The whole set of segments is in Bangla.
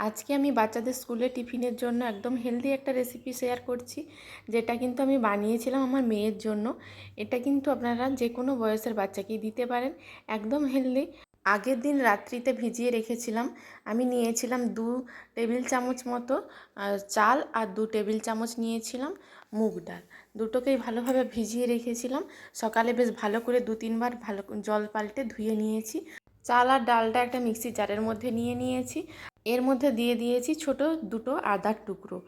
আজকে আমি বাচ্চাদের স্কুলে টিফিনের জন্য একদম হেলদি একটা রেসিপি শেয়ার করছি, যেটা কিন্তু আমি বানিয়েছিলাম আমার মেয়ের জন্য। এটা কিন্তু আপনারা যে কোনো বয়সের বাচ্চাকেই দিতে পারেন, একদম হেলদি। আগের দিন রাত্রিতে ভিজিয়ে রেখেছিলাম। আমি নিয়েছিলাম 2 টেবিল চামচ মতো চাল আর 2 টেবিল চামচ নিয়েছিলাম মুগ ডাল। দুটোকেই ভালোভাবে ভিজিয়ে রেখেছিলাম। সকালে বেশ ভালো করে 2-3 বার ভালো জল পাল্টে ধুয়ে নিয়েছি। চাল আর ডালটা একটা মিক্সি জারের মধ্যে নিয়ে নিয়েছি। এর মধ্যে দিয়ে দিয়েছি ছোট 2টো আদার টুকরো।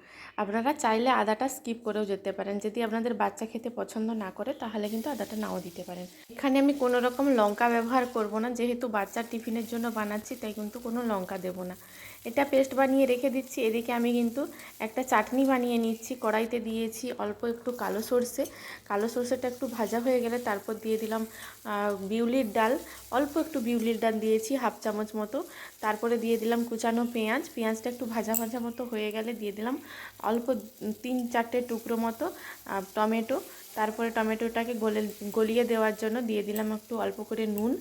আপনারা চাইলে আদাটা স্কিপ করেও যেতে পারেন, যদি আপনাদের বাচ্চা খেতে পছন্দ না করে তাহলে কিন্তু আদাটা নাও দিতে পারেন। এখানে আমি কোনো রকম লঙ্কা ব্যবহার করব না, যেহেতু বাচ্চার টিফিনের জন্য বানাচ্ছি, তাই কিন্তু কোনো লঙ্কা দেব না। এটা পেস্ট বানিয়ে রেখে দিচ্ছি। এদিকে আমি কিন্তু একটা চাটনি বানিয়ে নিচ্ছি। কড়াইতে দিয়েছি অল্প একটু কালো সর্ষে। কালো সর্ষেটা একটু ভাজা হয়ে গেলে তারপর দিয়ে দিলাম বিউলির ডাল। অল্প একটু বিউলির ডাল দিয়েছি, 1/2 চামচ মতো। তারপরে দিয়ে দিলাম কুচানো পেঁয়াজ। পেঁয়াজটা একটু ভাজা ভাজা মতো হয়ে গেলে দিয়ে দিলাম অল্প 3-4টে টুকরো মতো টমেটো। তারপরে টমেটোটাকে গলিয়ে দেওয়ার জন্য দিয়ে দিলাম একটু অল্প করে নুন।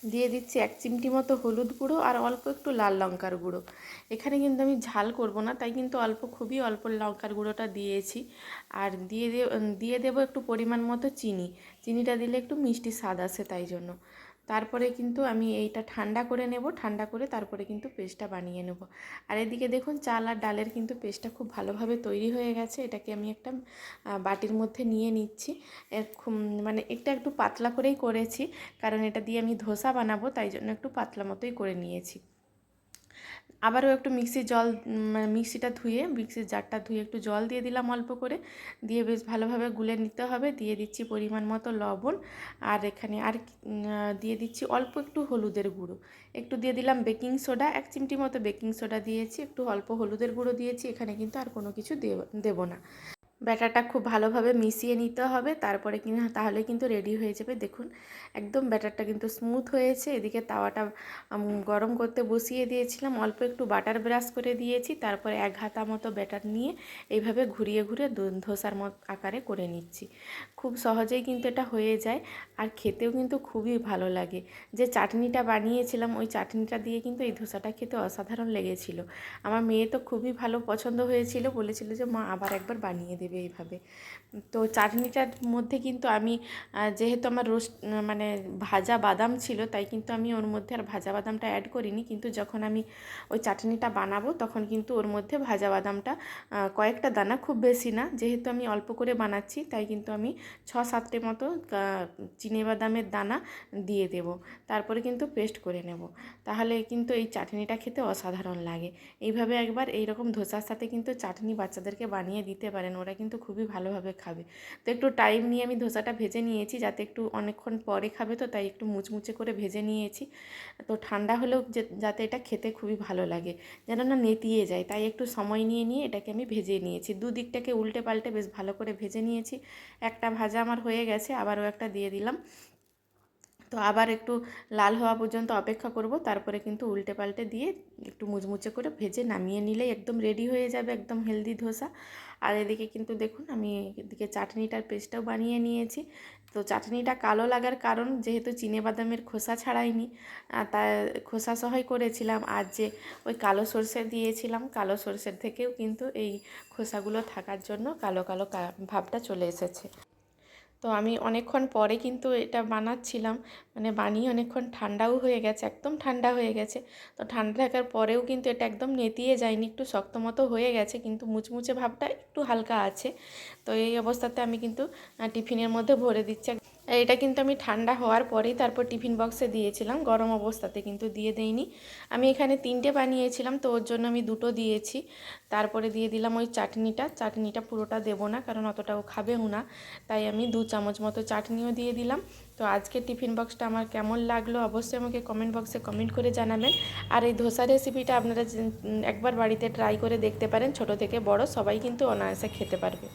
দিয়ে দিচ্ছি 1 চিমটি মতো হলুদ গুঁড়ো আর অল্প একটু লাল লঙ্কার গুঁড়ো। এখানে কিন্তু আমি ঝাল করব না, তাই কিন্তু খুবই অল্প লঙ্কার গুঁড়োটা দিয়েছি। আর দিয়ে দেবো একটু পরিমাণ মতো চিনি। চিনিটা দিলে একটু মিষ্টি স্বাদ আসে, তাই জন্য। তারপরে কিন্তু আমি এইটা ঠান্ডা করে নেব। ঠান্ডা করে তারপরে কিন্তু পেস্টটা বানিয়ে নেব। আর এদিকে দেখুন চাল আর ডালের কিন্তু পেস্টটা খুব ভালোভাবে তৈরি হয়ে গেছে। এটাকে আমি একটা বাটির মধ্যে নিয়ে নিচ্ছি। মানে এটা একটু পাতলা করেই করেছি, কারণ এটা দিয়ে আমি ধোসা বানাবো, তাই জন্য একটু পাতলা মতোই করে নিয়েছি। আবারও একটু মিক্সিটা ধুয়ে, মিক্সির জারটা ধুয়ে একটু জল দিয়ে দিলাম অল্প করে। দিয়ে বেশ ভালোভাবে গুলে নিতে হবে। দিয়ে দিচ্ছি পরিমাণ মতো লবণ। আর এখানে দিয়ে দিচ্ছি অল্প একটু হলুদের গুঁড়ো। একটু দিয়ে দিলাম বেকিং সোডা, 1 চিমটি মতো বেকিং সোডা দিয়েছি। একটু অল্প হলুদের গুঁড়ো দিয়েছি। এখানে কিন্তু আর কোনো কিছু দেব না। ব্যাটারটা খুব ভালোভাবে মিশিয়ে নিতে হবে, তারপরে তাহলে কিন্তু রেডি হয়ে যাবে। দেখুন একদম ব্যাটারটা কিন্তু স্মুথ হয়েছে। এদিকে তাওয়াটা গরম করতে বসিয়ে দিয়েছিলাম। অল্প একটু বাটার ব্রাশ করে দিয়েছি। তারপরে 1 হাতা মতো ব্যাটার নিয়ে এইভাবে ঘুরিয়ে ঘুরিয়ে ধোসার আকারে করে নিচ্ছি। খুব সহজেই কিন্তু এটা হয়ে যায়, আর খেতেও কিন্তু খুবই ভালো লাগে। যে চাটনিটা বানিয়েছিলাম, ওই চাটনিটা দিয়ে কিন্তু এই ধোসাটা খেতে অসাধারণ লেগেছিল। আমার মেয়ে তো খুবই ভালো পছন্দ হয়েছিল, বলেছিল যে মা আবার একবার বানিয়ে দেবে এইভাবে। তো চাটনিটার মধ্যে কিন্তু আমি যেহেতু আমার মানে ভাজা বাদাম ছিল, তাই কিন্তু আমি ওর মধ্যে আর ভাজা বাদামটা অ্যাড করিনি। কিন্তু যখন আমি ওই চাটনিটা বানাবো তখন কিন্তু ওর মধ্যে ভাজা বাদামটা কয়েকটা দানা, খুব বেশি না, যেহেতু আমি অল্প করে বানাচ্ছি, তাই কিন্তু আমি 6-7টে মতো চিনেবাদামের দানা দিয়ে দেব। তারপরে কিন্তু পেস্ট করে নেব। তাহলে কিন্তু এই চাটনিটা খেতে অসাধারণ লাগে। এইভাবে একবার এইরকম ধোসার সাথে কিন্তু চাটনি বাচ্চাদেরকে বানিয়ে দিতে পারেন, ওরা কিন্তু খুবই ভালোভাবে খাবে। তো একটু টাইম নিয়ে আমি ধোসাটা ভেজে নিয়েছি, যাতে একটু অনেকক্ষণ পরে খাবে, তো তাই একটু মুচমুচে করে ভেজে নিয়েছি। তো ঠান্ডা হলেও যাতে এটা খেতে খুবই ভালো লাগে, যেন না নেতিয়ে যায়, তাই একটু সময় নিয়ে এটাকে আমি ভেজে নিয়েছি। দুদিকটাকে উল্টে পাল্টে বেশ ভালো করে ভেজে নিয়েছি। একটা ভাজা আমার হয়ে গেছে, আবারও একটা দিয়ে দিলাম। তো আবার একটু লাল হওয়া পর্যন্ত অপেক্ষা করব। তারপরে কিন্তু উল্টে পাল্টে দিয়ে একটু মুচমুচে করে ভেজে নামিয়ে নিলেই একদম রেডি হয়ে যাবে, একদম হেলদি ধোসা। আর এদিকে কিন্তু দেখুন আমি এদিকে চাটনিটার পেস্টটাও বানিয়ে নিয়েছি। তো চাটনিটা কালো লাগার কারণ, যেহেতু চিনেবাদামের খোসা ছাড়াইনি, তাই খোসা সহই করেছিলাম। আর যে ওই কালো সর্ষে দিয়েছিলাম, কালো সর্ষের থেকেও কিন্তু এই খোসাগুলো থাকার জন্য কালো কালো ভাবটা চলে এসেছে। তো আমি অনেকক্ষণ পরে কিন্তু এটা বানাচ্ছিলাম, মানে বানিয়ে অনেকক্ষণ ঠান্ডাও হয়ে গেছে, একদম ঠান্ডা হয়ে গেছে। তো ঠান্ডা থাকার পরেও কিন্তু এটা একদম নেতিয়ে যায়নি, একটু শক্ত মতো হয়ে গেছে, কিন্তু মুচমুচে ভাবটা একটু হালকা আছে। তো এই অবস্থাতে আমি কিন্তু টিফিনের মধ্যে ভরে দিচ্ছি। এটা কিন্তু আমি ঠান্ডা হওয়ার পরেই তারপর টিফিন বক্সে দিয়েছিলাম, গরম অবস্থাতে কিন্তু দিয়ে দেইনি। আমি এখানে 3টে বানিয়েছিলাম, তো ওর জন্য আমি 2টো দিয়েছি। তারপরে দিয়ে দিলাম ওই চাটনিটা পুরোটা দেবো না, কারণ অতটাও খাবেও না, তাই আমি 2 চামচ মতো চাটনিও দিয়ে দিলাম। তো আজকের টিফিন বক্সটা আমার কেমন লাগলো অবশ্যই আমাকে কমেন্ট বক্সে কমেন্ট করে জানাবেন। আর এই ধোসা রেসিপিটা আপনারা একবার বাড়িতে ট্রাই করে দেখতে পারেন, ছোট থেকে বড় সবাই কিন্তু অনায়াসে খেতে পারবে।